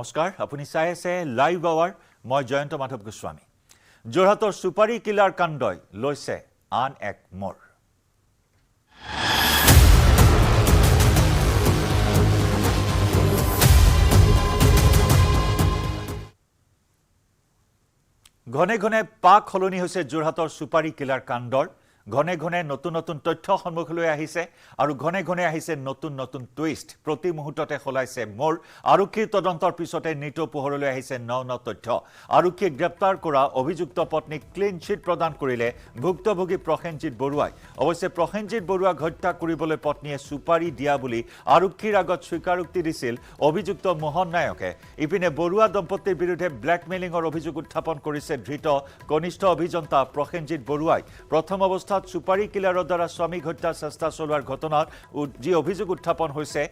নমস্কাৰ আপুনি চাই আছে লাইভ আৱাৰ মই জয়ন্ত মাধৱ গোস্বামী যোৰহাটৰ সুপাৰী কিলাৰ কাণ্ডই লৈছে আন এক মোৰ ঘনে ঘনে পাক হলনি হৈছে যোৰহাটৰ সুপাৰী কিলাৰ কাণ্ডৰ ঘনে ঘনে নতুন নতুন তথ্য সন্মুখলৈ আহিছে আৰু ঘনে ঘনে আহিছে নতুন নতুন টুইষ্ট প্ৰতি মুহূৰ্ততে খলাইছে মোৰ আৰক্ষীৰ তদন্তৰ পিছতে নিটো পোহৰলৈ আহিছে ন তথ্য আৰক্ষীয়ে গ্ৰেপ্তাৰ কৰা অভিযুক্ত পত্নীক ক্লিন চিট প্ৰদান কৰিলে ভুক্তভোগী প্ৰসেনজিৎ বৰুৱাই অৱশ্যে প্ৰসেনজিৎ বৰুৱাক হত্যা কৰিবলৈ পত্নীয়ে সুপাৰী দিয়া বুলি আৰক্ষীৰ আগত স্বীকাৰোক্তি দিছিল অভিযুক্ত মোহন নায়কে ইপিনে বৰুৱা দম্পতিৰ বিৰুদ্ধে ব্লেকমেইলিংৰ অভিযোগ উত্থাপন কৰিছে ধৃত কনিষ্ঠ অভিযন্তা প্ৰসেনজিৎ বৰুৱাই প্ৰথম অৱস্থাত সুপাৰী কিলাৰৰ দ্বাৰা স্বামী হত্যাৰ চেষ্টা চলোৱাৰ ঘটনাত যি অভিযোগ উত্থাপন হৈছে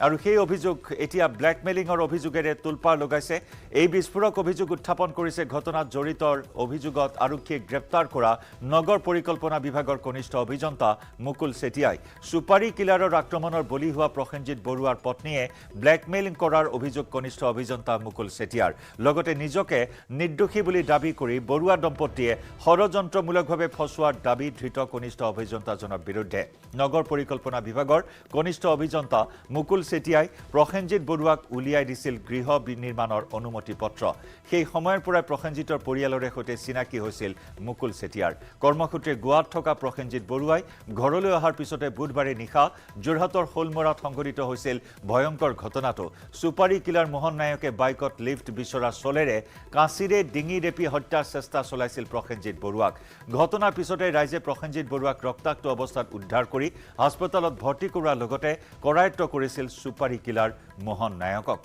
আৰু সেই অভিযোগ এতিয়া ব্লেকমেইলিংৰ অভিযোগেৰে তুলপাৰ লগাইছে এই বিস্ফোৰক অভিযোগ উত্থাপন কৰিছে ঘটনাত জড়িতৰ অভিযোগত আৰক্ষীয়ে গ্ৰেপ্তাৰ কৰা নগৰ পৰিকল্পনা বিভাগৰ কনিষ্ঠ অভিযন্তা মুকুল চেতিয়াই সুপাৰী কিলাৰৰ আক্ৰমণৰ বলি হোৱা প্ৰসেনজিৎ বৰুৱাৰ পত্নীয়ে ব্লেকমেইলিং কৰাৰ অভিযোগ কনিষ্ঠ অভিযন্তা মুকুল চেতিয়াৰ লগতে নিজকে নিৰ্দোষী বুলি দাবী কৰি বৰুৱা দম্পতিয়ে ষড়যন্ত্ৰমূলকভাৱে ফচোৱাৰ দাবী ধৃত কনিষ্ঠ অভিযন্তাজনৰ বিৰুদ্ধে নগৰ পৰিকল্পনা বিভাগৰ কনিষ্ঠ অভিযন্তা মুকুল চেতিয়াই প্ৰসেনজিৎ বৰুৱাক উলিয়াই দিছিল গৃহ নিৰ্মাণৰ অনুমতি পত্ৰ সেই সময়ৰ পৰাই প্ৰসেনজিতৰ পৰিয়ালৰে সৈতে চিনাকি হৈছিল মুকুল চেতিয়াৰ কৰ্মসূত্ৰে গোৱাত থকা প্ৰসেনজিৎ বৰুৱাই ঘৰলৈ অহাৰ পিছতে বুধবাৰে নিশা যোৰহাটৰ হোলমৰাত সংঘটিত হৈছিল ভয়ংকৰ ঘটনাটো সুপাৰী কিলাৰ মোহন নায়কে বাইকত লিফ্ট বিচৰা চলেৰে কাঁচিৰে ডিঙি ৰেপি হত্যাৰ চেষ্টা চলাইছিল প্ৰসেনজিৎ বৰুৱাক ঘটনাৰ পিছতে ৰাইজে প্ৰসেনজিৎ বৰুৱাক ৰক্তাক্ত অৱস্থাত উদ্ধাৰ কৰি হাস্পতালত ভৰ্তি কৰাৰ লগতে কৰায়ত্ব কৰিছিল সুপাৰী কিলাৰ মোহন নায়কক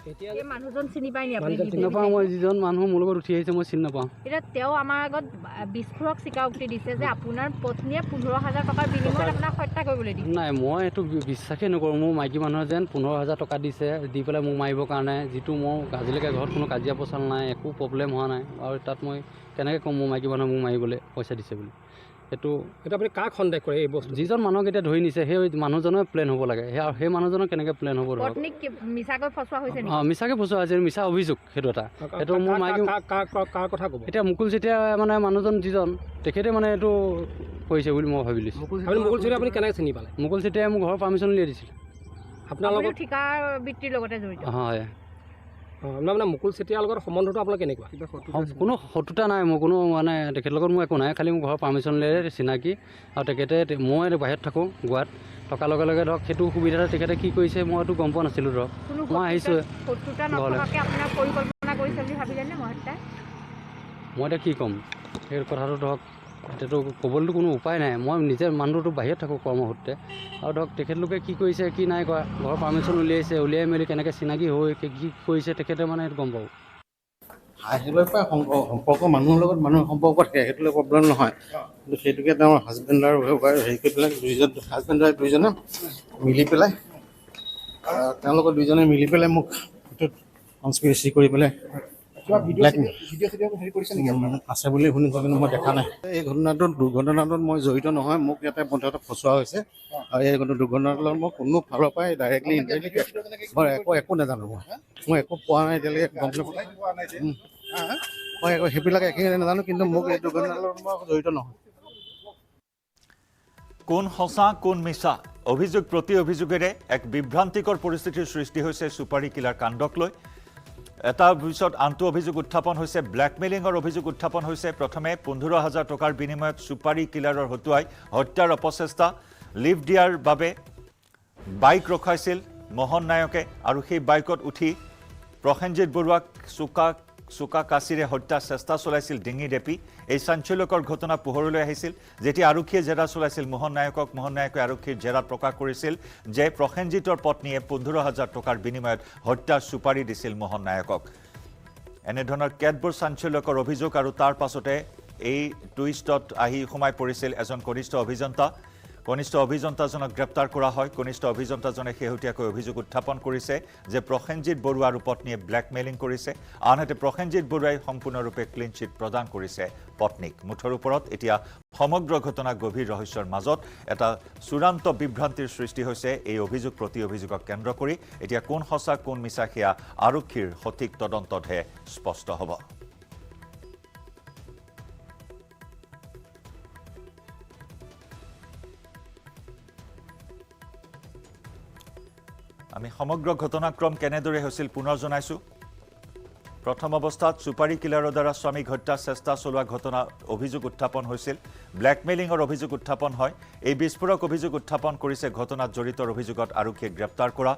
এই মানুহজন চিনি পাই নি আপুনি চিনি নাপাওঁ মই যিজন মানুহ মোৰ লগত উঠি আহিছে মই চিনি নাপাওঁ এতিয়া তেওঁ আমাৰ আগত বিস্ফোৰক স্বীকাৰোক্তি দিছে যে আপোনাৰ পত্নীয়ে 15,000 টকাৰ বিনিময়ত আপোনাক হত্যা কৰিবলৈ দিছে নাই মই এইটো বিশ্বাসেই নকৰোঁ মোৰ মাইকী মানুহে যেন 15,000 টকা দিছে দি পেলাই মোক মাৰিবৰ কাৰণে যিটো মোৰ আজিলৈকে ঘৰত কোনো কাজিয়া পচাল নাই একো প্ৰব্লেম হোৱা নাই আৰু তাত মই কেনেকৈ ক'ম মোৰ মাইকী মানুহে মোক মাৰিবলৈ পইচা দিছে বুলি এইটো আপুনি কাক সন্দেহ কৰে এই বস্তু যিজন মানুহক এতিয়া ধৰি নিছে সেই মানুহজনে প্লেন হ'ব লাগে সেই মানুহজনৰ কেনেকৈ প্লেন হ'ব ধৰক পত্নীক মিছাকৈ ফচোৱা হৈছে নেকি মিছাকৈ ফচোৱা হৈছে মিছা অভিযোগ সেইটো এটা এইটো মোৰ মাইকী কাৰ কথা ক'ব এতিয়া মুকুল চেতিয়া মানে মানুহজন যিজন তেখেতে মানে এইটো কৰিছে বুলি মই ভাবি লৈছোঁ মুকুল চেতিয়া আপুনি কেনেকৈ চিনি পালে মুকুল চেতিয়াই মোক ঘৰৰ পাৰ্মিশ্যন উলিয়াই দিছিল আপোনাৰ লগত ঠিকাৰ বৃত্তিৰ লগতে জড়িত হয় মানে মুকুল চেতিয়াৰ লগত সম্বন্ধটো আপোনাৰ কেনেকুৱা কোনো শত্ৰুতা নাই মোৰ কোনো মানে তেখেতৰ লগত মোৰ একো নাই খালি মোৰ ঘৰৰ পাৰ্মিশ্যন লৈ চিনাকি আৰু তেখেতে মই বাহিৰত থাকোঁ গোৱাত থকাৰ লগে লগে ধৰক সেইটো সুবিধাতে তেখেতে কি কৰিছে মই এইটো গম পোৱা নাছিলোঁ ধৰক মই আহিছোঁ মই এতিয়া কি ক'ম সেই কথাটো ধৰক এতিয়াতো ক'বলৈতো কোনো উপায় নাই মই নিজে মানুহটো বাহিৰত থাকোঁ কৰ্মসূত্ৰে আৰু ধৰক তেখেতলোকে কি কৰিছে কি নাই কৰা ঘৰৰ পাৰ্মিশ্যন উলিয়াই মেলি কেনেকৈ চিনাকি হৈ কি কৰিছে তেখেতে মানে গম পাব আহিলৈ পাই সম্পৰ্ক মানুহৰ লগত মানুহৰ সম্পৰ্ক থাকে সেইটোলৈ প্ৰব্লেম নহয় কিন্তু সেইটোকে তেওঁৰ হাজবেণ্ড আৰু হেৰি কৰি পেলাই হাজবেণ্ড আৰু দুইজনে মিলি পেলাই তেওঁলোকৰ দুইজনে মিলি পেলাই মোক সেইটোত কনস্পিৰেচি কৰি পেলাই আছে বুলি শুনিছোঁ কিন্তু মই দেখা নাই এই দুৰ্ঘটনাটোত মই জড়িত নহয় মোক ইয়াতে পঞ্চায়তত ফচোৱা হৈছে আৰু এই দুৰ্ঘটনাটোৰ লগত মই কোনো ফালৰ পৰাই ডাইৰেক্টলি মই একো নাজানো মই একো পোৱা নাই এতিয়ালৈকে গম মই একো সেইবিলাক একেই নাজানো কিন্তু মোক এই দুৰ্ঘটনাৰ লগত মই জড়িত নহয় কোন সঁচা কোন মিছা অভিযোগ প্ৰতি অভিযোগেৰে এক বিভ্ৰান্তিকৰ পৰিস্থিতিৰ সৃষ্টি হৈছে সুপাৰী কিলাৰ কাণ্ডক লৈ এটা পিছত আনটো অভিযোগ উত্থাপন হৈছে ব্লেকমেইলিংৰ অভিযোগ উত্থাপন হৈছে প্ৰথমে 15,000 টকাৰ বিনিময়ত সুপাৰী কিলাৰৰ হতুৱাই হত্যাৰ অপচেষ্টা লিফ্ট দিয়াৰ বাবে বাইক ৰখাইছিল মোহন নায়কে আৰু সেই বাইকত উঠি প্ৰসেনজিৎ বৰুৱাক চোকা কাচিৰে হত্যাৰ চেষ্টা চলাইছিল ডিঙি ৰেপি এই চাঞ্চল্যকৰ ঘটনা পোহৰলৈ আহিছিল যেতিয়া আৰক্ষীয়ে জেৰা চলাইছিল মোহন নায়কে আৰক্ষীৰ জেৰাত প্ৰকাশ কৰিছিল যে প্ৰসেনজিতৰ পত্নীয়ে 15,000 টকাৰ বিনিময়ত হত্যাৰ সুপাৰী দিছিল মোহন নায়কক এনেধৰণৰ কেতবোৰ চাঞ্চল্যকৰ অভিযোগ আৰু তাৰ পাছতে এই টুইষ্টত আহি সোমাই পৰিছিল এজন কনিষ্ঠ অভিযন্তা কনিষ্ঠ অভিযন্তাজনক গ্ৰেপ্তাৰ কৰা হয় কনিষ্ঠ অভিযন্তাজনে শেহতীয়াকৈ অভিযোগ উত্থাপন কৰিছে যে প্ৰসেনজিৎ বৰুৱা আৰু পত্নীয়ে ব্লেকমেইলিং কৰিছে আনহাতে প্ৰসেনজিৎ বৰুৱাই সম্পূৰ্ণৰূপে ক্লিন চিট প্ৰদান কৰিছে পত্নীক মুঠৰ ওপৰত এতিয়া সমগ্ৰ ঘটনা গভীৰ ৰহস্যৰ মাজত এটা চূড়ান্ত বিভ্ৰান্তিৰ সৃষ্টি হৈছে এই অভিযোগ প্ৰতি অভিযোগক কেন্দ্ৰ কৰি এতিয়া কোন সঁচা কোন মিছা সেয়া আৰক্ষীৰ সঠিক তদন্ততহে স্পষ্ট হ'ব আমি সমগ্ৰ ঘটনাক্ৰম কেনেদৰে হৈছিল পুনৰ জনাইছো প্ৰথম অৱস্থাত সুপাৰী কিলাৰৰ দ্বাৰা স্বামীক হত্যাৰ চেষ্টা চলোৱা ঘটনা অভিযোগ উত্থাপন হৈছিল ব্লেকমেইলিংৰ অভিযোগ উত্থাপন হয় এই বিস্ফোৰক অভিযোগ উত্থাপন কৰিছে ঘটনাত জড়িতৰ অভিযোগত আৰক্ষীয়ে গ্ৰেপ্তাৰ কৰা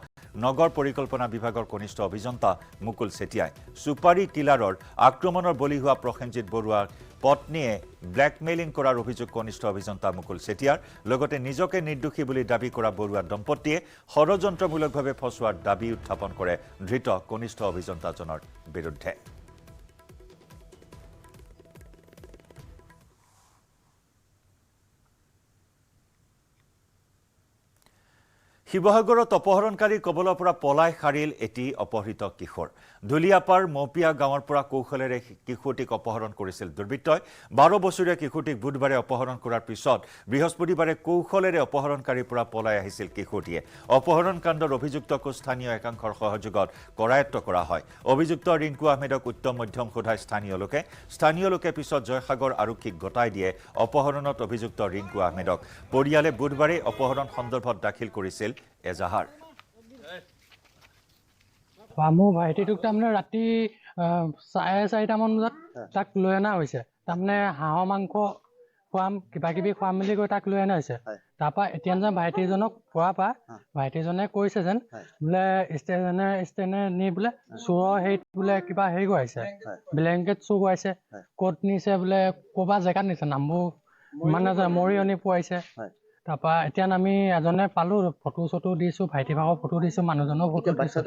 নগৰ পৰিকল্পনা বিভাগৰ কনিষ্ঠ অভিযন্তা মুকুল চেতিয়াই সুপাৰী কিলাৰৰ আক্ৰমণৰ বলি হোৱা প্ৰসেনজিৎ বৰুৱাৰ পত্নীয়ে ব্লেকমেইলিং কৰাৰ অভিযোগ কনিষ্ঠ অভিযন্তা মুকুল চেতিয়াৰ লগতে নিজকে নিৰ্দোষী বুলি দাবী কৰা বৰুৱা দম্পতীয়ে ষড়যন্ত্ৰমূলকভাৱে ফচোৱাৰ দাবী উত্থাপন কৰে ধৃত কনিষ্ঠ অভিযন্তাজনৰ বিৰুদ্ধে শিৱসাগৰত অপহৰণকাৰী কবলৰ পৰা পলাই সাৰিল এটি অপহৃত কিশোৰ ধুলিয়াপাৰ মৌপিয়া গাঁৱৰ পৰা কৌশলেৰে কিশোৰটিক অপহৰণ কৰিছিল দুৰ্বৃত্তই 12 বছৰীয়া কিশোৰটিক বুধবাৰে অপহৰণ কৰাৰ পিছত বৃহস্পতিবাৰে কৌশলেৰে অপহৰণকাৰীৰ পৰা পলাই আহিছিল কিশোৰটিয়ে অপহৰণ কাণ্ডৰ অভিযুক্তক স্থানীয় একাংশৰ সহযোগত কৰায়ত্ব কৰা হয় অভিযুক্ত ৰিংকু আহমেদক উত্তম মধ্যম সোধাই স্থানীয় লোকে পিছত জয়সাগৰ আৰক্ষীক গতাই দিয়ে অপহৰণত অভিযুক্ত ৰিংকু আহমেদক পৰিয়ালে বুধবাৰে অপহৰণ সন্দৰ্ভত দাখিল কৰিছিল এজাহাৰ মোৰ ভাইটিটোক তাৰমানে ৰাতি 4:30মান বজাত তাক লৈ অনা হৈছে তাৰমানে হাঁহৰ মাংস খুৱাম কিবা কিবি খুৱাম বুলি কৈ তাক লৈ অনা হৈছে তাৰপৰা এতিয়া যেন ভাইটিজনক খোৱাৰ পৰা ভাইটিজনে কৈছে যেন বোলে ষ্টেনে নি বোলে চোৰৰ হেৰিত বোলে কিবা হেৰি কৰাইছে ব্লেংকেট চুৰ কৰাইছে ক'ত নিছে বোলে ক'ৰবাত জেগাত নিছে নামবোৰ মানে মৰিয়নি পোৱাইছে তাৰপৰা এতিয়া আমি এজনে পালো ফটো দিছো ভাইটি ভাগৰ ফটো দিছো মানুহজনৰ ফটো দিছো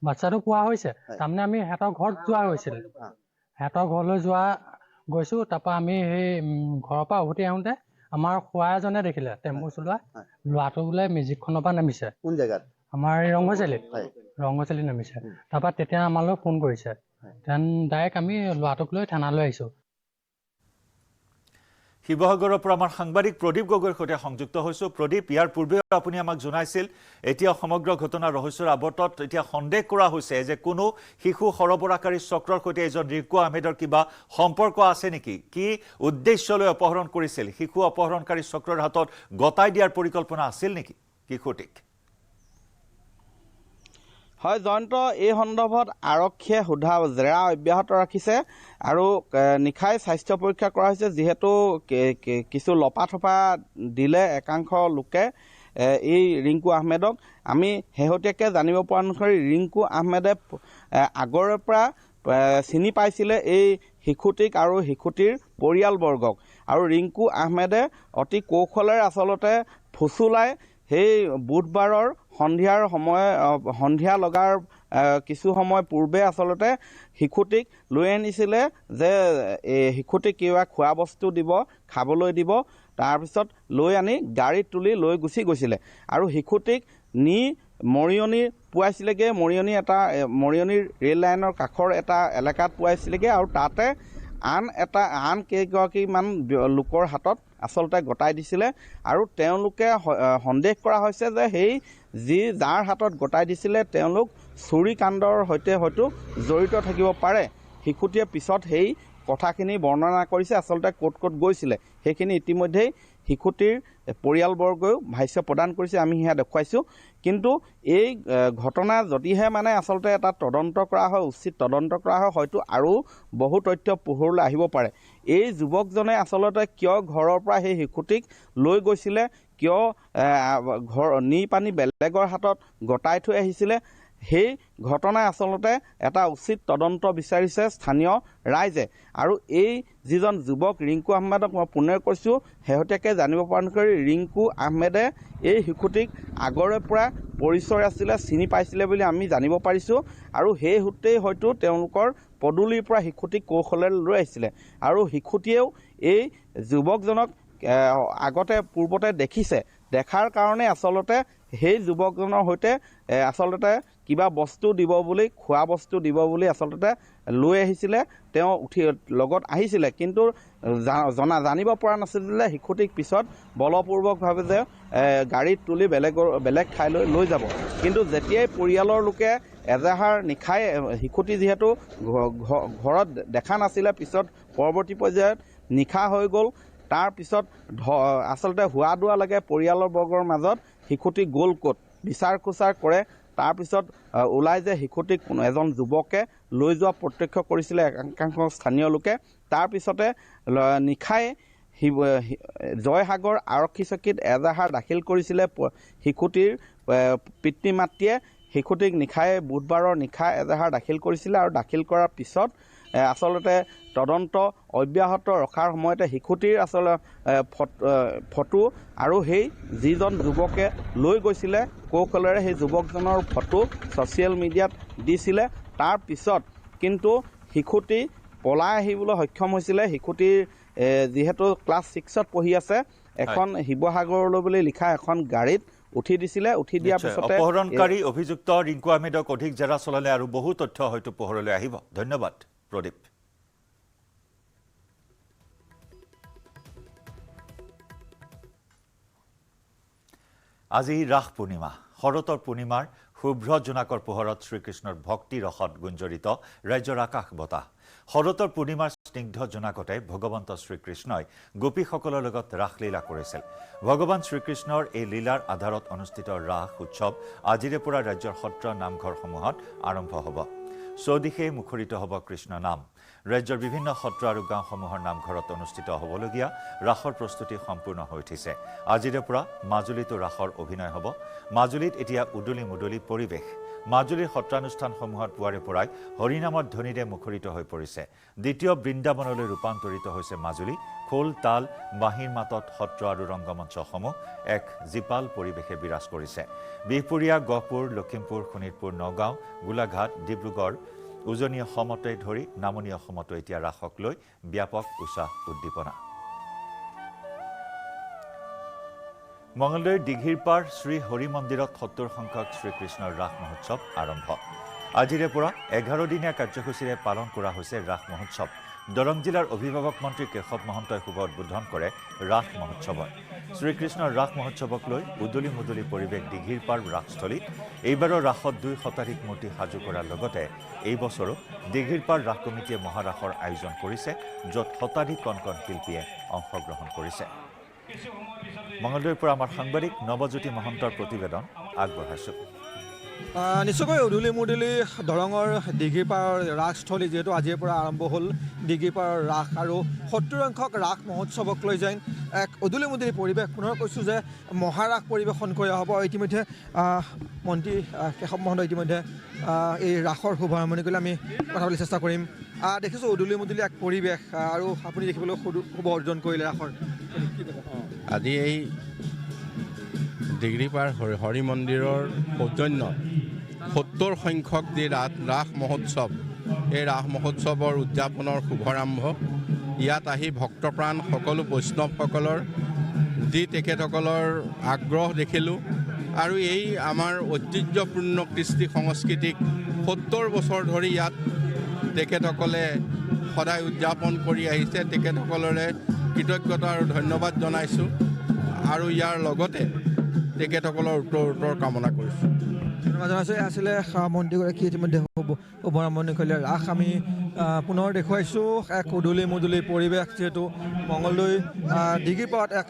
বাচ্চাটো পোৱা হৈছে তাৰমানে আমি সিহঁতৰ ঘৰত যোৱা হৈছিল সিহঁতৰ ঘৰলৈ গৈছো তাৰপৰা আমি সেই ঘৰৰ পৰা উভতি আহোঁতে আমাৰ খোৱা এজনে দেখিলে টেম্পু চলোৱা ল'ৰাটো বোলে মেজিকখনৰ পৰা নামিছে কোন জেগাত আমাৰ ৰংগচালিত নামিছে তাৰপৰা তেতিয়া আমালৈ ফোন কৰিছে ডাইৰেক্ট আমি ল'ৰাটোক লৈ থানালৈ আহিছো শিৱসাগৰৰ পৰা আমাৰ সাংবাদিক প্ৰদীপ গগৈৰ সৈতে সংযুক্ত হৈছো প্ৰদীপ ইয়াৰ পূৰ্বে আপুনি আমাক জনাইছিল এতিয়া সমগ্ৰ ঘটনা ৰহস্যৰ আৱৰ্তত এতিয়া সন্দেহ কৰা হৈছে যে কোনো শিশু সৰবৰাহকাৰী চক্ৰৰ সৈতে এজন ৰিংকু আহমেদৰ কিবা সম্পৰ্ক আছে নেকি কি উদ্দেশ্যলৈ অপহৰণ কৰিছিল শিশু অপহৰণকাৰী চক্ৰৰ হাতত গতাই দিয়াৰ পৰিকল্পনা আছিল নেকি কিশোৰটিক হয় জয়ন্ত এই সন্দৰ্ভত আৰক্ষীয়ে সোধা জেৰা অব্যাহত ৰাখিছে আৰু নিখাই স্বাস্থ্য পৰীক্ষা কৰা হৈছে যিহেতু কিছু লপাথপা দিলে একাংশ লোকে এই ৰিংকু আহমেদক আমি শেহতীয়াকৈ জানিব পৰা অনুসৰি ৰিংকু আহমেদে আগৰে পৰা চিনি পাইছিলে এই শিশুটিক আৰু শিশুটিৰ পৰিয়ালবৰ্গক আৰু ৰিংকু আহমেদে অতি কৌশলেৰে আচলতে ফুচুলাই সেই বুধবাৰৰ সন্ধিয়া লগাৰ কিছু সময় পূৰ্বে আচলতে শিশুটিক লৈ আনিছিলে যে শিশুটিক কিবা খোৱা বস্তু দিব খাবলৈ দিব তাৰপিছত লৈ আনি গাড়ীত তুলি লৈ গুচি গৈছিলে আৰু শিশুটিক নি মৰিয়নি পোৱাইছিলেগৈ মৰিয়নিৰ ৰেল লাইনৰ কাষৰ এটা এলেকাত পোৱাইছিলেগৈ আৰু তাতে আন কেইগৰাকীমান লোকৰ হাতত আচলতে গতাই দিছিলে আৰু তেওঁলোকে সন্দেহ কৰা হৈছে যে সেই যাৰ হাতত গতাই দিছিলে তেওঁলোক চুৰি কাণ্ডৰ সৈতে হয়তো জড়িত থাকিব পাৰে শিশুটিয়ে পিছত সেই কথাখিনি বৰ্ণনা কৰিছে আচলতে ক'ত গৈছিলে সেইখিনি ইতিমধ্যেই শিশুটিৰ পৰিয়ালবৰ্গও ভাষ্য প্ৰদান কৰিছে আমি সেয়া দেখুৱাইছোঁ কিন্তু এই ঘটনা যদিহে মানে আচলতে এটা তদন্ত কৰা হয় উচিত তদন্ত কৰা হয় হয়তো আৰু বহু তথ্য পোহৰলৈ আহিব পাৰে এই যুৱকজনে আচলতে কিয় ঘৰৰ পৰা সেই শিশুটিক লৈ গৈছিলে কিয় নি পানী বেলেগৰ হাতত গতাই থৈ আহিছিলে সেই ঘটনাই আচলতে এটা উচিত তদন্ত বিচাৰিছে স্থানীয় ৰাইজে আৰু এই যিজন যুৱক ৰিংকু আহমেদক মই পুনৰ কৈছোঁ শেহতীয়াকৈ জানিব পৰা অনুসৰি ৰিংকু আহমেদে এই শিশুটিক আগৰে পৰা পৰিচয় আছিলে চিনি পাইছিলে বুলি আমি জানিব পাৰিছোঁ আৰু সেই সূত্ৰেই হয়তো তেওঁলোকৰ পদূলিৰ পৰা শিশুটিক কৌশলেৰে লৈ আহিছিলে আৰু শিশুটিয়েও এই যুৱকজনক পূৰ্বতে দেখিছে দেখাৰ কাৰণে আচলতে সেই যুৱকজনৰ সৈতে আচলতে কিবা বস্তু দিব বুলি খোৱা বস্তু দিব বুলি আচলতে লৈ আহিছিলে তেওঁ উঠি লগত আহিছিলে কিন্তু জানিব পৰা নাছিলে শিশুটিক পিছত বলপূৰ্বকভাৱে যে গাড়ীত তুলি বেলেগ ঠাইলৈ লৈ যাব কিন্তু যেতিয়াই পৰিয়ালৰ লোকে এজাহাৰ নিশাই শিশুটি যিহেতু ঘৰত দেখা নাছিলে পিছত পৰৱৰ্তী পৰ্যায়ত নিশা হৈ গ'ল তাৰ পিছত আচলতে হোৱা দোৱা লাগে পৰিয়ালৰ বৰ্গৰ মাজত শিশুটি গ'ল ক'ত বিচাৰ খোচাৰ কৰে তাৰপিছত ওলাই যে শিশুটিক এজন যুৱকে লৈ যোৱা প্ৰত্যক্ষ কৰিছিলে একাংশ স্থানীয় লোকে তাৰপিছতে নিশাই জয়সাগৰ আৰক্ষী চকীত এজাহাৰ দাখিল কৰিছিলে শিশুটিৰ পিতৃ মাতৃয়ে শিশুটিক নিশাই বুধবাৰৰ নিশা এজাহাৰ দাখিল কৰিছিলে আৰু দাখিল কৰাৰ পিছত আচলতে তদন্ত অব্যাহত ৰখাৰ সময়তে শিশুটিৰ আচলতে ফটো আৰু সেই যিজন যুৱকে লৈ গৈছিলে কৌশলেৰে সেই যুৱকজনৰ ফটো ছ'চিয়েল মিডিয়াত দিছিলে তাৰ পিছত কিন্তু শিশুটি পলাই আহিবলৈ সক্ষম হৈছিলে শিশুটিৰ যিহেতু ক্লাছ 6ত পঢ়ি আছে এখন শিৱসাগৰলৈ বুলি লিখা এখন গাড়ীত উঠি দিছিলে উঠি দিয়াৰ পিছতে অপহৰণকাৰী অভিযুক্ত ৰিংকু আহমেদক অধিক জেৰা চলালে আৰু বহু তথ্য হয়তো পোহৰলৈ আহিব ধন্যবাদ প্ৰদীপ আজি ৰাস পূৰ্ণিমা শৰতৰ পূৰ্ণিমাৰ শুভ্ৰ জোনাকৰ পোহৰত শ্ৰীকৃষ্ণৰ ভক্তি ৰসত গুঞ্জৰিত ৰাজ্যৰ আকাশ বতাহ শৰতৰ পূৰ্ণিমাৰ স্নিগ্ধ জোনাকতে ভগৱন্ত শ্ৰীকৃষ্ণই গোপীসকলৰ লগত ৰাসলীলা কৰিছিল ভগৱান শ্ৰীকৃষ্ণৰ এই লীলাৰ আধাৰত অনুষ্ঠিত ৰাস উৎসৱ আজিৰে পৰা ৰাজ্যৰ সত্ৰ নামঘৰসমূহত আৰম্ভ হ'ব চৌদিশে মুখৰিত হ'ব কৃষ্ণ নাম ৰাজ্যৰ বিভিন্ন সত্ৰ আৰু গাঁওসমূহৰ নামঘৰত অনুষ্ঠিত হ'বলগীয়া ৰাসৰ প্ৰস্তুতি সম্পূৰ্ণ হৈ উঠিছে আজিৰে পৰা মাজুলীতো ৰাসৰ অভিনয় হ'ব মাজুলীত এতিয়া উদুলি মুদলি পৰিৱেশ মাজুলীৰ সত্ৰানুষ্ঠানসমূহত পুৱাৰে পৰাই হৰিনামৰ ধ্বনিৰে মুখৰিত হৈ পৰিছে দ্বিতীয় বৃন্দাবনলৈ ৰূপান্তৰিত হৈছে মাজুলী খোল তাল বাঁহীৰ মাতত সত্ৰ আৰু ৰংগমঞ্চসমূহ এক জীপাল পৰিৱেশে বিৰাজ কৰিছে বিহপুৰীয়া গহপুৰ লখিমপুৰ শোণিতপুৰ নগাঁও গোলাঘাট ডিব্ৰুগড় উজনি অসমতে ধৰি নামনি অসমতো এতিয়া ৰাসক লৈ ব্যাপক উৎসাহ উদ্দীপনা মঙলদৈৰ দিঘিৰপাৰ শ্ৰী হৰি মন্দিৰত ৭০ সংখ্যক শ্ৰীকৃষ্ণৰ ৰাস মহোৎসৱ আৰম্ভ আজিৰে পৰা ১১ দিনীয়া কাৰ্যসূচীৰে পালন কৰা হৈছে ৰাস মহোৎসৱ দৰং জিলাৰ অভিভাৱক মন্ত্ৰী কেশৱ মহন্তই শুভ উদ্বোধন কৰে ৰাস মহোৎসৱৰ শ্ৰীকৃষ্ণৰ ৰাস মহোৎসৱক লৈ উদুলি মুদলি পৰিৱেশ দিঘিৰপাৰ ৰাসস্থলীত এইবাৰৰ ৰাসত ২ শতাধিক মূৰ্তি সাজু কৰাৰ লগতে এই বছৰো দিঘিৰপাৰ ৰাস কমিটিয়ে মহাৰাসৰ আয়োজন কৰিছে য'ত শতাধিক কণ কণ শিল্পীয়ে অংশগ্ৰহণ কৰিছে মঙলদৈৰ পৰা আমাৰ সাংবাদিক নৱজ্যোতি মহন্তৰ প্ৰতিবেদন আগবঢ়াইছোঁ নিশ্চয়কৈ উদুলি মুদুলি দৰঙৰ দিঘিৰপাৰৰ ৰাসস্থলী যিহেতু আজিৰ পৰা আৰম্ভ হ'ল দিঘিৰপাৰৰ ৰাস আৰু ৭০ সংখ্যক ৰাস মহোৎসৱক লৈ যেন এক উদুলি মুদুলি পৰিৱেশ পুনৰ কৈছোঁ যে মহাৰাস পৰিৱেশন কৰা হ'ব ইতিমধ্যে মন্ত্ৰী কেশৱ মহন্ত ইতিমধ্যে এই ৰাসৰ শুভাৰম্ভণি কৰিলে আমি কথা পাতিবলৈ চেষ্টা কৰিম দেখিছোঁ উদুলি মুদুলি এক পৰিৱেশ আৰু আপুনি দেখিবলৈ শুভ অৰ্জন কৰিলে ৰাসৰ আজি এই দিঘিৰপাৰ হৰি মন্দিৰৰ সৌজন্য ৭০ সংখ্যক যি ৰাস মহোৎসৱ এই ৰাস মহোৎসৱৰ উদযাপনৰ শুভাৰম্ভ ইয়াত আহি ভক্তপ্ৰাণ সকলো বৈষ্ণৱসকলৰ যি তেখেতসকলৰ আগ্ৰহ দেখিলোঁ আৰু এই আমাৰ ঐতিহ্যপূৰ্ণ কৃষ্টি সংস্কৃতিক ৭০ বছৰ ধৰি ইয়াত তেখেতসকলে সদায় উদযাপন কৰি আহিছে তেখেতসকলৰে কৃতজ্ঞতা আৰু ধন্যবাদ জনাইছোঁ আৰু ইয়াৰ লগতে তেখেতসকলৰ উত্তৰ কামনা কৰিছোঁ ধন্যবাদ জনাইছোঁ আছিলে মন্ত্ৰীগৰাকী ইতিমধ্যে শুভাৰম্ভণি কৰিলে ৰাস আমি পুনৰ দেখুৱাইছোঁ এক উদুলি মুদুলি পৰিৱেশ যিহেতু মঙলদৈ দিঘিৰপাৰত এক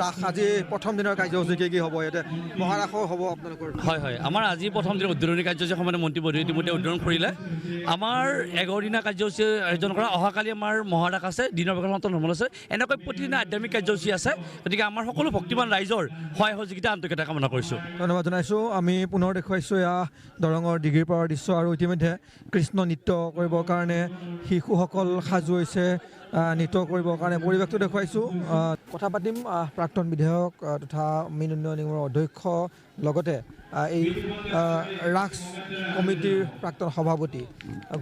ৰাস আজি প্ৰথম দিনৰ কাৰ্যসূচী কি হ'ব ইয়াতে মহাৰাসো হ'ব আপোনালোকৰ হয় আমাৰ আজি প্ৰথম দিনৰ উদ্বোধনী কাৰ্যসূচী সময়তে মন্ত্ৰী মহোদয়ে ইতিমধ্যে উদ্বোধন কৰিলে আমাৰ ১১ দিনীয়া কাৰ্যসূচী আয়োজন কৰা অহাকালি আমাৰ মহাৰাস আছে দিনৰ ভাগত নৰ্মেল আছে এনেকৈ প্ৰতিদিনে আধ্যাত্মিক কাৰ্যসূচী আছে গতিকে আমাৰ সকলো ভক্তিমান ৰাইজৰ সহায় সহযোগিতা আন্তৰিকতা কামনা কৰিছোঁ ধন্যবাদ জনাইছোঁ আমি পুনৰ দেখুৱাইছোঁ এয়া দৰঙৰ দিঘিৰপাৰৰ দৃশ্য আৰু ইতিমধ্যে কৃষ্ণ নৃত্য কৰিবৰ কাৰণে শিশুসকল সাজু হৈছে নৃত্য কৰিবৰ কাৰণে পৰিৱেশটো দেখুৱাইছোঁ কথা পাতিম প্ৰাক্তন বিধায়ক তথা মীন উন্নয়ন নিগমৰ অধ্যক্ষ লগতে এই ৰাস কমিটিৰ প্ৰাক্তন সভাপতি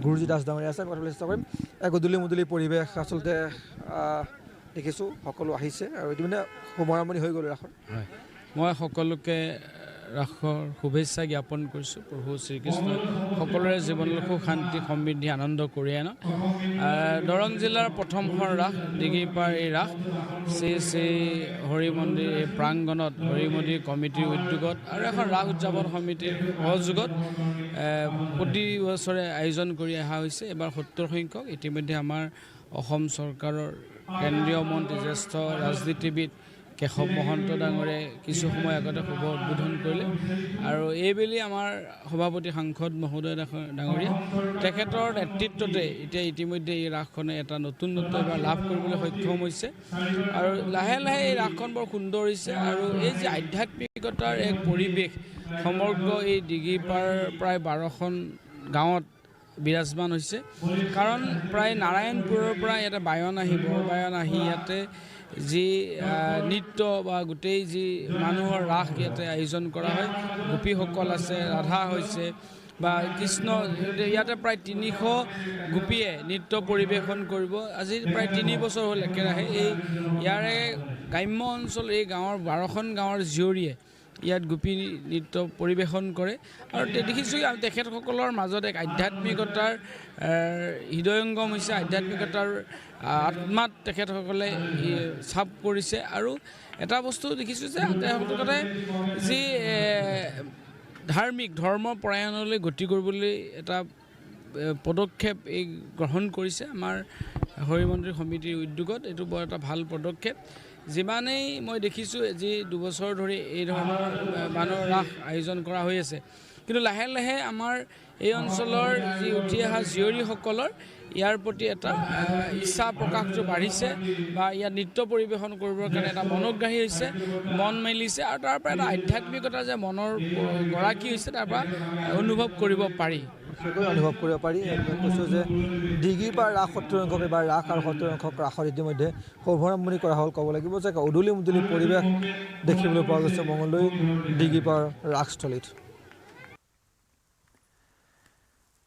গুৰুজি দাস ডাঙৰীয়া আছে কথা পাতিবলৈ চেষ্টা কৰিম এক উদুলি মুদুলি পৰিৱেশ আচলতে দেখিছোঁ সকলো আহিছে আৰু ইতিমধ্যে শুভাৰম্ভণি হৈ গ'ল ৰাসৰ মই সকলোকে ৰাসৰ শুভেচ্ছা জ্ঞাপন কৰিছোঁ। প্ৰভু শ্ৰীকৃষ্ণই সকলোৰে জীৱনত সুখ শান্তি সমৃদ্ধি আনন্দ কঢ়িয়াই আনক। দৰং জিলাৰ প্ৰথমখন ৰাস দিগিৰপাৰ এই ৰাস শ্ৰী শ্ৰী হৰি মন্দিৰ এই প্ৰাংগণত হৰি মন্দিৰ কমিটিৰ উদ্যোগত আৰু এখন ৰাস উদযাপন সমিতিৰ সহযোগত প্ৰতি বছৰে আয়োজন কৰি অহা হৈছে। এবাৰ 70 সংখ্যক। ইতিমধ্যে আমাৰ অসম চৰকাৰৰ কেন্দ্ৰীয় মন্ত্ৰী জ্যেষ্ঠ ৰাজনীতিবিদ কেশৱ মহন্ত ডাঙৰে কিছু সময় আগতে শুভ উদ্বোধন কৰিলে আৰু এইবেলি আমাৰ সভাপতি সাংসদ মহোদয় ডাঙৰীয়া তেখেতৰ নেতৃত্বতে এতিয়া ইতিমধ্যে এই ৰাসখনে এটা নতুনত্ব এবাৰ লাভ কৰিবলৈ সক্ষম হৈছে আৰু লাহে লাহে এই ৰাসখন বৰ সুন্দৰ হৈছে আৰু এই যে আধ্যাত্মিকতাৰ এক পৰিৱেশ সমগ্ৰ এই দিগিৰপাৰ প্ৰায় 12খন গাঁৱত বিৰাজমান হৈছে। কাৰণ প্ৰায় নাৰায়ণপুৰৰ পৰা ইয়াতে বায়ন আহি বৰবায়ন আহি ইয়াতে যি নৃত্য বা গোটেই যি মানুহৰ ৰাস ইয়াতে আয়োজন কৰা হয়, গোপীসকল আছে, ৰাধা হৈছে বা কৃষ্ণ, ইয়াতে প্ৰায় 300 গোপীয়ে নৃত্য পৰিৱেশন কৰিব। আজি প্ৰায় 3 বছৰ হ'ল একেৰাহে এই ইয়াৰে গ্ৰাম্য অঞ্চল এই গাঁৱৰ 12খন গাঁৱৰ জীয়ৰীয়ে ইয়াত গোপী নৃত্য পৰিৱেশন কৰে আৰু দেখিছোঁ তেখেতসকলৰ মাজত এক আধ্যাত্মিকতাৰ হৃদয়ংগম হৈছে, আধ্যাত্মিকতাৰ আত্মাত তেখেতসকলে চাপ কৰিছে আৰু এটা বস্তু দেখিছোঁ যে তেখেতসকলে যি ধাৰ্মিক ধৰ্মপৰায়ণলৈ গতি কৰিবলৈ এটা পদক্ষেপ এই গ্ৰহণ কৰিছে আমাৰ হৰি মন্দিৰ সমিতিৰ উদ্যোগত। এইটো বৰ এটা ভাল পদক্ষেপ। যিমানেই মই দেখিছোঁ যি 2 বছৰ ধৰি এই ধৰণৰ মানুহৰ ৰাস আয়োজন কৰা হৈ আছে, কিন্তু লাহে লাহে আমাৰ এই অঞ্চলৰ যি উঠি অহা জীয়ৰীসকলৰ ইয়াৰ প্ৰতি এটা ইচ্ছা প্ৰকাশটো বাঢ়িছে বা ইয়াত নৃত্য পৰিৱেশন কৰিবৰ কাৰণে এটা মনোগ্ৰাহী হৈছে, মন মেলিছে আৰু তাৰ পৰা এটা আধ্যাত্মিকতা যে মনৰ গৰাকী হৈছে তাৰ পৰা অনুভৱ কৰিব পাৰি। অনুভৱ কৰিব পাৰি। কৈছোঁ যে দিগিৰপাৰ ৰাস 70 সংখ্যক এবাৰ ৰাস আৰু 70 সংখ্যক ৰাসত ইতিমধ্যে শুভাৰম্ভণি কৰা হ'ল। ক'ব লাগিব যে উদুলি মুদুলি পৰিৱেশ দেখিবলৈ পোৱা গৈছে মঙলদৈ দিগিৰপাৰ ৰাসস্থলীত।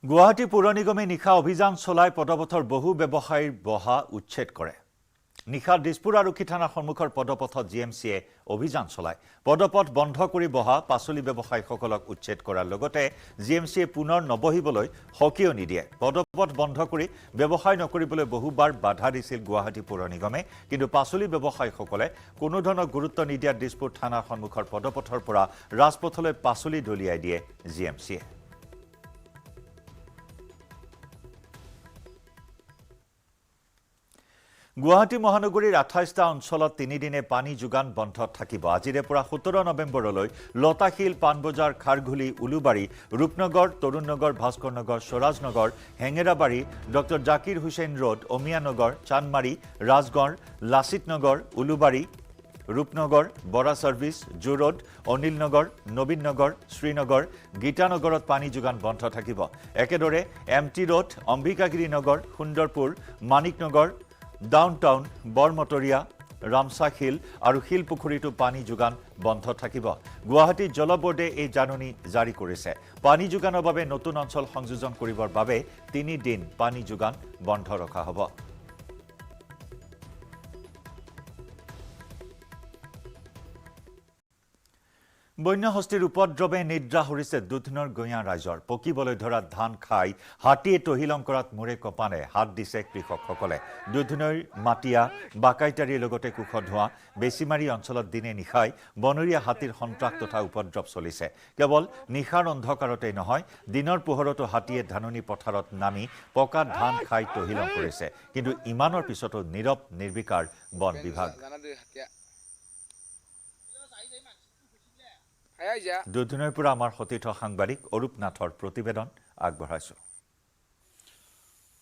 গুৱাহাটী পৌৰ নিগমে নিশা অভিযান চলাই পদপথৰ বহু ব্যৱসায়ীৰ বহা উচ্ছেদ কৰে। নিশা দিছপুৰ আৰক্ষী থানাৰ সন্মুখৰ পদপথত GMCয়ে অভিযান চলায়। পদপথ বন্ধ কৰি বহা পাচলি ব্যৱসায়ীসকলক উচ্ছেদ কৰাৰ লগতে GMCয়ে পুনৰ নবহিবলৈ সকীয়নি দিয়ে। পদপথ বন্ধ কৰি ব্যৱসায় নকৰিবলৈ বহুবাৰ বাধা দিছিল গুৱাহাটী পৌৰ নিগমে, কিন্তু পাচলি ব্যৱসায়ীসকলে কোনো ধৰণৰ গুৰুত্ব নিদিয়াত দিছপুৰ থানাৰ সন্মুখৰ পদপথৰ পৰা ৰাজপথলৈ পাচলি দলিয়াই দিয়ে GMCয়ে। গুৱাহাটী মহানগৰীৰ 28টা অঞ্চলত 3 দিনে পানী যোগান বন্ধ থাকিব। আজিৰে পৰা 17 নৱেম্বৰলৈ Latasil, Panbazar, Kharghuli, Ulubari, Rupnagar, Tarunnagar, Bhaskar Nagar, Swarajnagar, Hengrabari, doctor Zakir Hussain road, Amiyanagar, Chandmari, Rajgarh, Lachit Nagar, Ulubari, Rupnagar, Bora service, zoo road, Anil Nagar, Nabin নগৰ, শ্ৰীনগৰ, গীতানগৰত পানী যোগান বন্ধ থাকিব। একেদৰে MT ৰোড, অম্বিকাগিৰি নগৰ, সুন্দৰপুৰ, মানিক নগৰ, ডাউনটাউন, বৰমটৰীয়া, ৰামচাখিল আৰু শিলপুখুৰীতো পানী যোগান বন্ধ থাকিব। গুৱাহাটী জল বোৰ্ডে এই জাননী জাৰি কৰিছে। পানী যোগানৰ বাবে নতুন অঞ্চল সংযোজন কৰিবৰ বাবে 3 দিন পানী যোগান বন্ধ ৰখা হ'ব। বন্যহস্তীৰ উপদ্ৰৱে নিদ্ৰা হৰিছে দুধনৈৰ গঞা ৰাইজৰ। পকিবলৈ ধৰা ধান খাই হাতীয়ে তহিলং কৰাত মূৰে কপানে হাত দিছে কৃষকসকলে। দুধনৈৰ মাটিয়া, বাকাইতাৰীৰ লগতে কুশধোৱা, বেছিমাৰী অঞ্চলত দিনে নিশাই বনৰীয়া হাতীৰ সন্ত্ৰাস তথা উপদ্ৰৱ চলিছে। কেৱল নিশাৰ অন্ধকাৰতেই নহয়, দিনৰ পোহৰতো হাতীয়ে ধাননি পথাৰত নামি পকা ধান খাই তহিলং কৰিছে। কিন্তু ইমানৰ পিছতো নীৰৱ নিৰ্বিকাৰ বন বিভাগ। দুধনৈৰ পৰা আমাৰ সতীৰ্থ সাংবাদিক অৰূপ নাথৰ প্ৰতিবেদন আগবঢ়াইছো।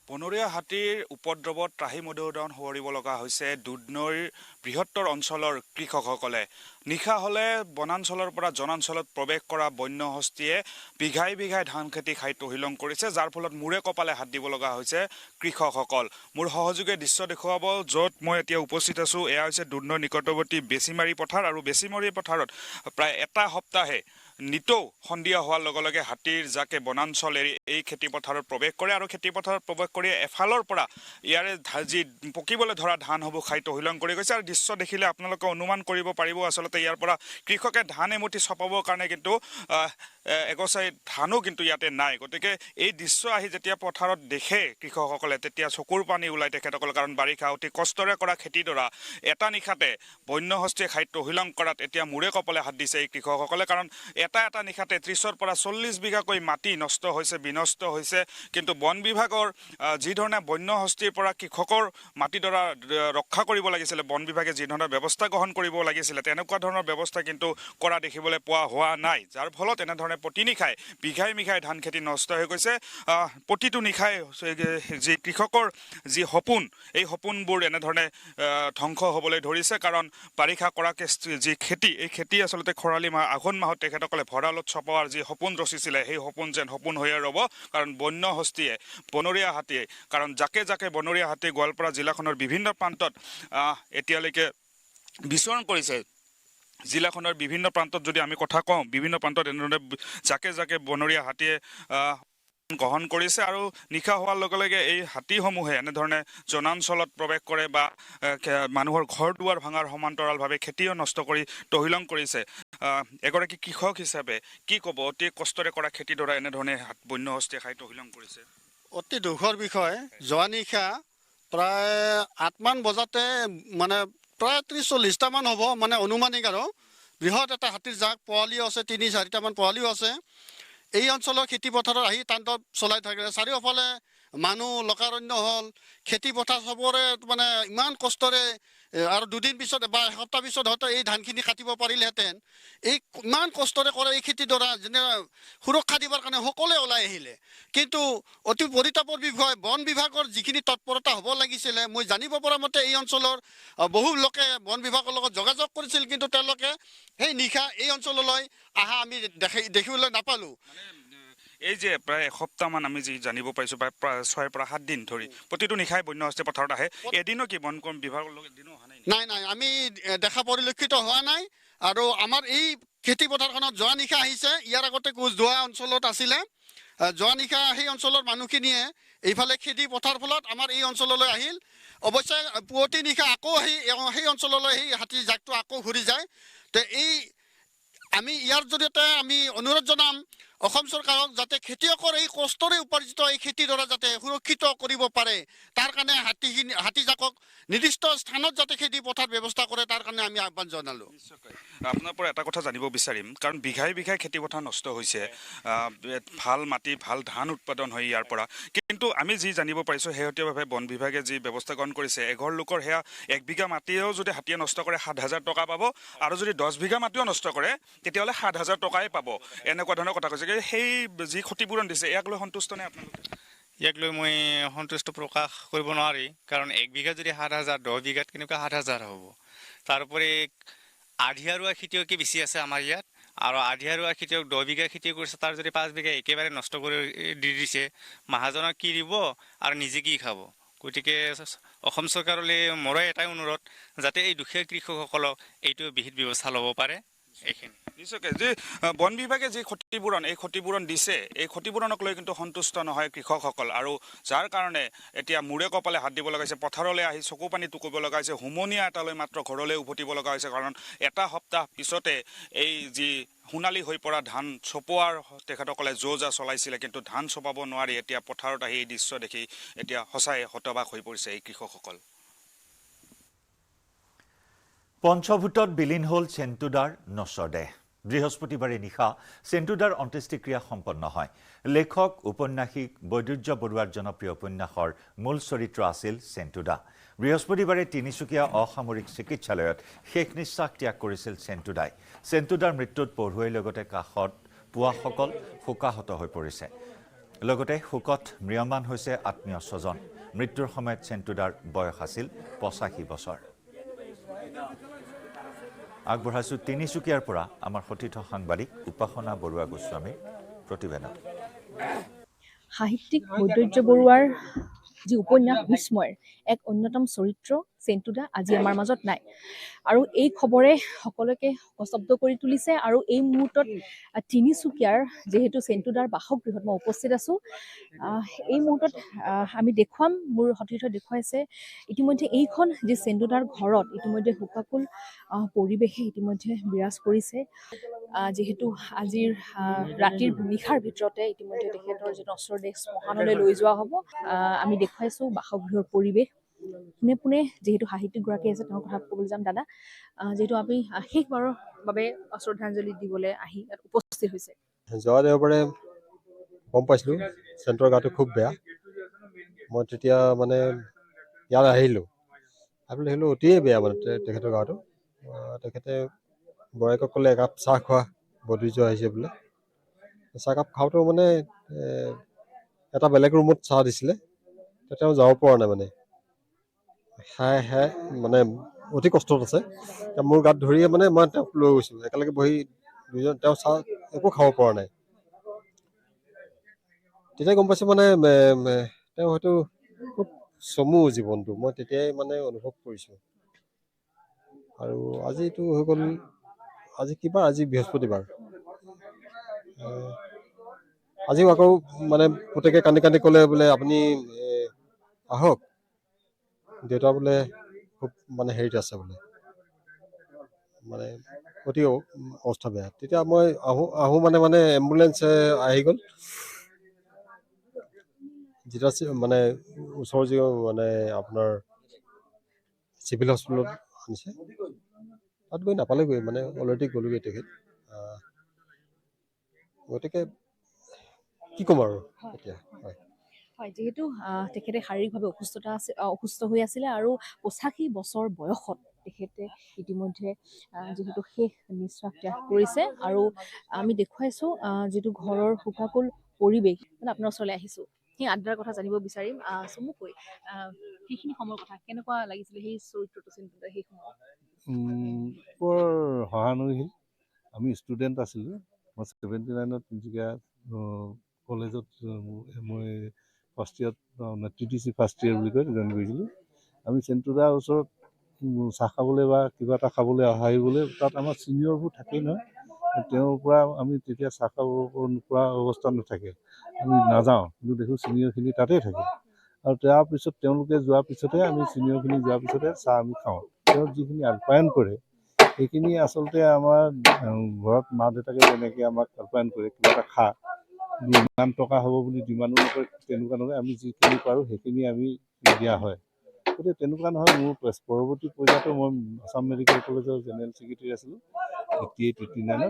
বনৰীয়া হাতীৰ উপদ্ৰৱত ত্ৰাহি মধুৰণ সোঁৱৰিব লগা হৈছে দুধনৈৰ বৃহত্তৰ অঞ্চলৰ কৃষকসকলে। নিশা হ'লে বনাঞ্চলৰ পৰা জনাঞ্চলত প্ৰৱেশ কৰা বন্যহস্তীয়ে বিঘাই বিঘাই ধান খেতি খাই তহিলং কৰিছে, যাৰ ফলত মূৰে কপালে হাত দিব লগা হৈছে কৃষকসকল। মোৰ সহযোগে দৃশ্য দেখুৱাব য'ত মই এতিয়া উপস্থিত আছোঁ। এয়া হৈছে দুধনৈৰ নিকটৱৰ্তী বেছিমাৰী পথাৰ আৰু বেছিমাৰী পথাৰত প্ৰায় এটা সপ্তাহে নিতৌ সন্ধিয়া হোৱাৰ লগে লগে হাতীৰ জাকে বনাঞ্চল এৰি এই খেতিপথাৰত প্ৰৱেশ কৰে আৰু খেতিপথাৰত প্ৰৱেশ কৰি এফালৰ পৰা ইয়াৰে যি পকিবলৈ ধৰা ধানসমূহ খাই তহিলং কৰি গৈছে আৰু দৃশ্য দেখিলে আপোনালোকে অনুমান কৰিব পাৰিব আচলতে ইয়াৰ পৰা কৃষকে ধান এমুঠি চপাবৰ কাৰণে কিন্তু এগছাই ধানো কিন্তু ইয়াতে নাই গতিকে এই দৃশ্য আহি যেতিয়া পথাৰত দেখে কৃষকসকলে তেতিয়া চকুৰ পানী ওলাই তেখেতসকল কাৰণ বাৰিষা অতি কষ্টৰে কৰা খেতিডৰা এটা নিশাতে বন্যহস্তীয়ে খাই তহিলং কৰাত এতিয়া মূৰে কপালে হাত দিছে এই কৃষকসকলে কাৰণ এটা নিশাতে 30ৰ পৰা 40 বিঘাকৈ মাটি নষ্ট হৈছে বিনষ্ট হৈছে কিন্তু বন বিভাগৰ যি ধৰণে বন্যহস্তীৰ পৰা কৃষকৰ মাটিডৰা ৰক্ষা কৰিব লাগিছিলে বন বিভাগে যি ধৰণৰ ব্যৱস্থা গ্ৰহণ কৰিব লাগিছিলে তেনেকুৱা ধৰণৰ ব্যৱস্থা কিন্তু কৰা দেখিবলৈ পোৱা হোৱা নাই যাৰ ফলত এনেধৰণে প্ৰতি নিশাই বিঘাই বিঘাই ধান খেতি নষ্ট হৈ গৈছে প্ৰতিটো নিশাই যি কৃষকৰ যি সপোন এই সপোনবোৰ এনেধৰণে ধ্বংস হ'বলৈ ধৰিছে কাৰণ বাৰিষা কৰা যি খেতি এই খেতি আচলতে খৰালি মাহ আঘোণ মাহত তেখেতসকলে ভঁৰালত চপোৱাৰ যি সপোন ৰচিছিলে সেই সপোন যেন সপোন হৈয়ে ৰ'ব কাৰণ বন্যহস্তীয়ে বনৰীয়া হাতীয়ে কাৰণ জাকে জাকে বনৰীয়া হাতী গোৱালপাৰা জিলাখনৰ বিভিন্ন প্ৰান্তত এতিয়ালৈকে বিচৰণ কৰিছে জিলাখনৰ বিভিন্ন প্ৰান্তত যদি আমি কথা কওঁ বিভিন্ন প্ৰান্তত এনেধৰণে জাকে জাকে বনৰীয়া হাতীয়ে গ্ৰহণ কৰিছে আৰু নিশা হোৱাৰ লগে লগে এই হাতীসমূহে এনেধৰণে জনাঞ্চলত প্ৰৱেশ কৰে বা মানুহৰ ঘৰ দুৱাৰ ভাঙাৰ সমান্তৰালভাৱে খেতিও নষ্ট কৰি তহিলং কৰিছে এগৰাকী কৃষক হিচাপে কি ক'ব অতি কষ্টৰে কৰা খেতিডৰা এনেধৰণে বন্যহস্তীয়ে খাই তহিলং কৰিছে অতি দুখৰ বিষয় যোৱা নিশা প্ৰায় 8মান বজাতে মানে প্ৰায় 30-40টামান হ'ব মানে অনুমানিক আৰু বৃহৎ এটা হাতীৰ জাক পোৱালিও আছে 3-4টামান পোৱালিও আছে এই অঞ্চলৰ খেতিপথাৰত আহি তাণ্ডৱ চলাই থাকে চাৰিওফালে মানুহ লোকাৰণ্য হ'ল খেতিপথাৰ চবৰে মানে ইমান কষ্টৰে আৰু দুদিন পিছত বা এসপ্তাহ পিছত হয়তো এই ধানখিনি কাটিব পাৰিলেহেঁতেন এই ইমান কষ্টৰে কৰে এই খেতিডৰা যেনে সুৰক্ষা দিবৰ কাৰণে সকলোৱে ওলাই আহিলে কিন্তু অতি পৰিতাপৰ বিষয় বন বিভাগৰ যিখিনি তৎপৰতা হ'ব লাগিছিলে মই জানিব পৰা মতে এই অঞ্চলৰ বহু লোকে বন বিভাগৰ লগত যোগাযোগ কৰিছিল কিন্তু তেওঁলোকে সেই নিশা এই অঞ্চললৈ অহা আমি দেখিবলৈ নাপালোঁ এই যে প্ৰায় এসপ্তাহমান আমি যি জানিব পাৰিছোঁ প্ৰায় 6 পৰা 7 দিন ধৰি প্ৰতিটো নিশাই বন্যহস্তীয়ে পথাৰত আহে এদিনো কি বন বিভাগৰ লগত এদিনো অহা নাই আমি দেখা পৰিলক্ষিত হোৱা নাই আৰু আমাৰ এই খেতি পথাৰখনত যোৱা নিশা আহিছে ইয়াৰ আগতে কোচধোৱা অঞ্চলত আছিলে যোৱা নিশা সেই অঞ্চলৰ মানুহখিনিয়ে এইফালে খেতি পথাৰ ফলত আমাৰ এই অঞ্চললৈ আহিল অৱশ্যে পুৱতি নিশা আকৌ সেই অঞ্চললৈ সেই হাতীৰ জাকটো আকৌ ঘূৰি যায় তো এই আমি ইয়াৰ জৰিয়তে আমি অনুৰোধ জনাম অসম চৰকাৰক যাতে খেতিয়কৰ এই কষ্টৰে উপাৰ্জিত এই খেতিডৰা যাতে সুৰক্ষিত কৰিব পাৰে তাৰ কাৰণে হাতীজাকক নিৰ্দিষ্ট স্থানত যাতে খেতি পথাৰ ব্যৱস্থা কৰে তাৰ কাৰণে আমি আহ্বান জনালোঁ আপোনাৰ পৰা এটা কথা জানিব বিচাৰিম কাৰণ বিঘাই বিঘাই খেতি পথাৰ নষ্ট হৈছে ভাল মাটি ভাল ধান উৎপাদন হয় ইয়াৰ পৰা কিন্তু আমি যি জানিব পাৰিছোঁ শেহতীয়াভাৱে বন বিভাগে যি ব্যৱস্থা গ্ৰহণ কৰিছে এঘৰ লোকৰ সেয়া 1 বিঘা মাটিও যদি হাতীয়ে নষ্ট কৰে 7,000 টকা পাব আৰু যদি 10 বিঘা মাটিও নষ্ট কৰে তেতিয়াহ'লে 7,000 টকাই পাব এনেকুৱা ধৰণৰ কথা কৈছে সেই যি ক্ষতিপূৰণ দিছে ইয়াক লৈ সন্তুষ্ট নে আপোনালোকে ইয়াক লৈ মই সন্তুষ্ট প্ৰকাশ কৰিব নোৱাৰি কাৰণ 1 বিঘা যদি 7,000 10 বিঘাত কেনেকুৱা 7,000 হ'ব তাৰোপৰি আধিয়াৰুৱা খেতিয়কে বেছি আছে আমাৰ ইয়াত আৰু আধিয়াৰুৱা খেতিয়ক 10 বিঘা খেতি কৰিছে তাৰ যদি 5 বিঘা একেবাৰে নষ্ট কৰি দি দিছে মহাজনক কি দিব আৰু নিজে কি খাব গতিকে অসম চৰকাৰলৈ মোৰ এটাই অনুৰোধ যাতে এই দুখীয়া কৃষকসকলক এইটো বিহিত ব্যৱস্থা ল'ব পাৰে এইখিনি নিশ্চয়কৈ যে বন বিভাগে যি ক্ষতিপূৰণ দিছে এই ক্ষতিপূৰণক লৈ কিন্তু সন্তুষ্ট নহয় কৃষকসকল আৰু যাৰ কাৰণে এতিয়া মূৰে কপালে হাত দিব লগা হৈছে পথাৰলৈ আহি চকু পানী টুকিব লগা হৈছে হুমনীয়া এটালৈ মাত্ৰ ঘৰলৈ উভতিব লগা হৈছে কাৰণ এটা সপ্তাহ পিছতে এই যি সোণালী হৈ পৰা ধান চপোৱাৰ তেখেতসকলে যা চলাইছিলে কিন্তু ধান চপাব নোৱাৰি এতিয়া পথাৰত আহি এই দৃশ্য দেখি এতিয়া সঁচাই হতবাক হৈ পৰিছে এই কৃষকসকল পঞ্চভূতত বিলীন হ'ল চেন্তুদাৰ নশ্বৰ দেহ বৃহস্পতিবাৰে নিশা চেন্তুদাৰ অন্ত্যেষ্টিক্ৰিয়া সম্পন্ন হয় লেখক উপন্যাসিক বৈদুৰ্য বৰুৱাৰ জনপ্ৰিয় উপন্যাসৰ মূল চৰিত্ৰ আছিল চেন্তুদা বৃহস্পতিবাৰে তিনিচুকীয়া অসামৰিক চিকিৎসালয়ত শেষ নিশ্বাস ত্যাগ কৰিছিল চেন্তুদাই চেন্তুদাৰ মৃত্যুত পঢ়ুৱৈৰ লগতে কাষত পোৱাসকল শোকাহত হৈ পৰিছে লগতে শোকত ম্ৰিয়মান হৈছে আত্মীয় স্বজন মৃত্যুৰ সময়ত চেন্তুদাৰ বয়স আছিল 85 বছৰ আগবঢ়াইছো তিনিচুকীয়াৰ পৰা আমাৰ সতীৰ্থ সাংবাদিক উপাসনা বৰুৱা গোস্বামীৰ প্ৰতিবেদন সাহিত্যিক বৈদুৰ্য বৰুৱাৰ যি উপন্যাস বিস্ময়ৰ এক অন্যতম চৰিত্ৰ চেণ্টুদা আজি আমাৰ মাজত নাই আৰু এই খবৰে সকলোকে স্তব্ধ কৰি তুলিছে আৰু এই মুহূৰ্তত তিনিচুকীয়াৰ যিহেতু চেণ্টুদাৰ বাসগৃহত মই উপস্থিত আছোঁ এই মুহূৰ্তত আমি দেখুৱাম মোৰ সতীৰ্থ দেখুৱাইছে ইতিমধ্যে এইখন যি চেণ্টুদাৰ ঘৰত ইতিমধ্যে শোকাকুল পৰিৱেশে ইতিমধ্যে বিৰাজ কৰিছে যিহেতু আজিৰ ৰাতিৰ নিশাৰ ভিতৰতে ইতিমধ্যে তেখেতৰ যিটো অস্ত্ৰদেহ শ্মশানলৈ লৈ যোৱা হ'ব আমি দেখুৱাইছোঁ বাসগৃহৰ পৰিৱেশ পোনে পোনে যিহেতু সাহিত্যিকগৰাকী আছে তেওঁৰ কথা ক'বলৈ যাম দাদা যিহেতু আমি শেষবাৰৰ বাবে শ্ৰদ্ধাঞ্জলি দিবলৈ আহি ইয়াত উপস্থিত হৈছে যোৱা দেওবাৰে গম পাইছিলোঁ চেণ্টৰ গাটো খুব বেয়া মই তেতিয়া মানে ইয়াত আহিলোঁ আহিলোঁ অতিয়ে বেয়া মানে তেখেতৰ গাটো তেখেতে বৰেকক ক'লে একাপ চাহ খোৱা বদলি যোৱা আহিছে বোলে চাহকাপ খাওঁতেও মানে এটা বেলেগ ৰুমত চাহ দিছিলে তেওঁ যাব পৰা নাই মানে খাই মানে অতি কষ্টত আছে মোৰ গাত ধৰিয়ে মানে মই তেওঁক লৈ গৈছিলোঁ একেলগে বহি দুজন তেওঁ চাহ একো খাব পৰা নাই তেতিয়াই গম পাইছোঁ মানে তেওঁ হয়তো খুব চমু জীৱনটো মই তেতিয়াই মানে অনুভৱ কৰিছোঁ আৰু আজিতো হৈ গ'ল আজি কিবা আজি বৃহস্পতিবাৰ আজিও আকৌ মানে পুতেকে কান্দি কান্দি ক'লে বোলে আপুনি আহক দেউতা বোলে খুব মানে হেৰিত আছে বোলে মানে অতি অৱস্থা বেয়া তেতিয়া মই আহোঁ মানে এম্বুলেঞ্চ আহি গ'ল যেতিয়া মানে ওচৰৰ যি মানে আপোনাৰ চিভিল হস্পিটেলত আনিছে তাত গৈ নাপালেগৈ মানে অলৰেডি গ'লোগৈ তেখেত গতিকে কি ক'ম আৰু এতিয়া হয় হয় যিহেতু তেখেতে শাৰীৰিকভাৱে অসুস্থ হৈ আছিলে আৰু 85 বছৰ বয়সত তেখেতে ইতিমধ্যে যিহেতু শেষ নিশ্বাস ত্যাগ কৰিছে আৰু আমি দেখুৱাইছোঁ যিটো ঘৰৰ শোকাকুল পৰিৱেশ মানে আপোনাৰ ওচৰলৈ আহিছোঁ সেই আড্ডাৰ কথা জানিব বিচাৰিম চমুকৈ সেইখিনি সময়ৰ কথা কেনেকুৱা লাগিছিলে সেই চৰিত্ৰটো চিন্তা সেই সময়ত বৰ সহানুভূতিশীল আমি ষ্টুডেণ্ট আছিলোঁ মই 79ত তিনিচুকীয়া কলেজত মই ফাৰ্ষ্ট ইয়েৰত TTC ফাৰ্ষ্ট ইয়েৰ বুলি কয় জইন কৰিছিলোঁ আমি চেণ্টুদাৰ ওচৰত চাহ খাবলৈ বা কিবা এটা খাবলৈ আহিবলৈ তাত আমাৰ ছিনিয়ৰবোৰ থাকেই নহয় তেওঁৰ পৰা আমি তেতিয়া চাহ খাব নোপোৱা অৱস্থা নাথাকে আমি নাযাওঁ কিন্তু দেখোঁ ছিনিয়ৰখিনি তাতেই থাকে আৰু তাৰপিছত তেওঁলোকে যোৱাৰ পিছতহে আমি ছিনিয়ৰখিনি যোৱাৰ পিছতে চাহ আমি খাওঁ তেওঁ যিখিনি আপ্যায়ন কৰে সেইখিনি আচলতে আমাৰ ঘৰত মা দেউতাকে যেনেকৈ আমাক আপ্যায়ন কৰে কিবা এটা খা ইমান টকা হ'ব বুলি যিমানো নকৰে তেনেকুৱা নহয় আমি যিখিনি পাৰোঁ সেইখিনি আমি দিয়া হয় গতিকে তেনেকুৱা নহয় মোৰ পৰৱৰ্তী পৰ্যায়তো মই আছাম মেডিকেল কলেজৰ জেনেৰেল ছেক্ৰেটেৰী আছিলোঁ 88-89ত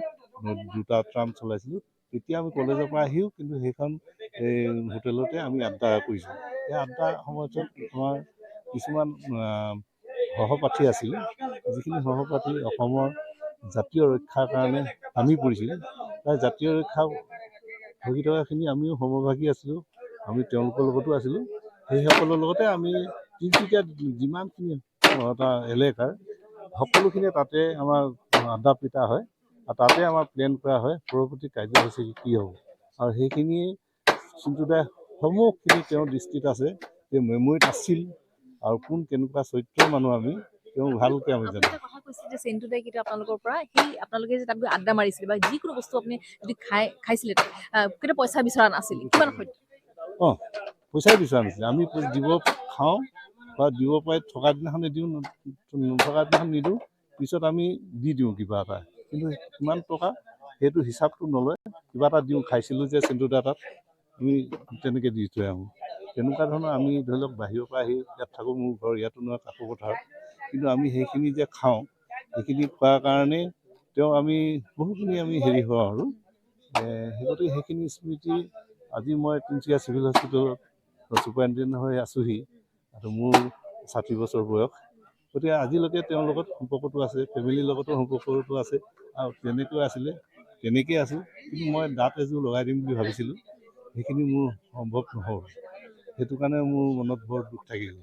দুটা টাৰ্ম চলাইছিলোঁ তেতিয়া আমি কলেজৰ পৰা আহিও কিন্তু সেইখন হোটেলতে আমি আড্ডা কৰিছোঁ সেই আড্ডাৰ সময়ত আমাৰ কিছুমান সহপাঠী আছিল যিখিনি সহপাঠী অসমৰ জাতীয় ৰক্ষাৰ কাৰণে আমি পৰিছিলোঁ তাৰ জাতীয় ৰক্ষা ভোগী থকাখিনি আমিও সমভাগী আছিলোঁ আমি তেওঁলোকৰ লগতো আছিলোঁ সেইসকলৰ লগতে আমি তিনিচুকীয়াত যিমানখিনি এটা এলেকাৰ সকলোখিনি তাতে আমাৰ আড্ডা পিটা হয় আৰু তাতে আমাৰ প্লেন কৰা হয় পৰৱৰ্তী কাৰ্যসূচী কি হ'ব আৰু সেইখিনিয়ে চিন্তুদাই সমূহখিনি তেওঁৰ দৃষ্টিত আছে যে মেমৰিত আছিল আৰু কোন কেনেকুৱা চৰিত্ৰৰ মানুহ আমি তেওঁ ভালকৈ আমি জানো কথা কৈছিল যে চেণ্টুদাই কিন্তু আপোনালোকৰ পৰা সেই আপোনালোকে যে তাত গৈ আড্ডা মাৰিছিলে বা যিকোনো বস্তু আপুনি যদি খাইছিলে কিন্তু পইচা বিচৰা নাছিল কিমান সত্য পইচাই বিচৰা নাছিলে আমি দিব খাওঁ বা দিব পাৰে থকা দিনাখনে দিওঁ নথকা দিনাখন নিদিওঁ পিছত আমি দি দিওঁ কিবা এটা কিন্তু কিমান টকা সেইটো হিচাপটো নলয় কিবা এটা দিওঁ খাইছিলোঁ যে চেণ্টুদা তাত আমি তেনেকৈ দি থৈ আহোঁ তেনেকুৱা ধৰণৰ আমি ধৰি লওক বাহিৰৰ পৰা আহি ইয়াত থাকোঁ মোৰ ঘৰ ইয়াতো নহয় কাকো পথাৰত কিন্তু আমি সেইখিনি যে খাওঁ সেইখিনি খোৱাৰ কাৰণে তেওঁ আমি বহুখিনি আমি হেৰি হওঁ আৰু গতিকে সেইখিনি স্মৃতি আজি মই তিনিচুকীয়া চিভিল হস্পিটেলত ছুপাৰিণ্টেণ্ডেণ্ট হৈ আছোঁহি আৰু মোৰ 60 বছৰ বয়স গতিকে আজিলৈকে তেওঁৰ লগত সম্পৰ্কটো আছে ফেমিলিৰ লগতো সম্পৰ্কটো আছে আৰু তেনেকৈ আছিলে তেনেকেই আছোঁ কিন্তু মই দাঁত এযোৰ লগাই দিম বুলি ভাবিছিলোঁ সেইখিনি মোৰ সম্ভৱ নহ'ল সেইটো কাৰণে মোৰ মনত বৰ দুখ থাকি গ'ল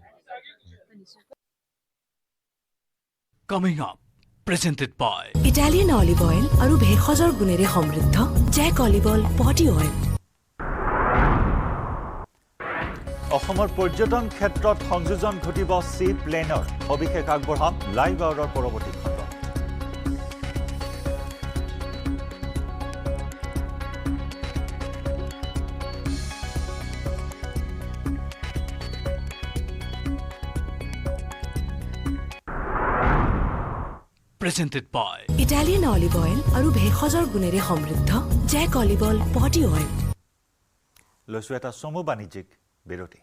Coming up, presented by Italian olive oil আৰু ভেষজৰ গুণেৰে সমৃদ্ধ জেক অলিভ অইল বডি অইল অসমৰ পৰ্যটন ক্ষেত্ৰত সংযোজন ঘটিব চি প্লেনৰ সবিশেষ আগবঢ়াম লাইভ আৱাৰৰ পৰৱৰ্তী খণ্ড Presented by Italian olive oil আৰু ভেষজৰ গুণেৰে সমৃদ্ধ জেক অলিভ অইল বডি অইল লৈছো এটা চমু বাণিজ্যিক বিৰতি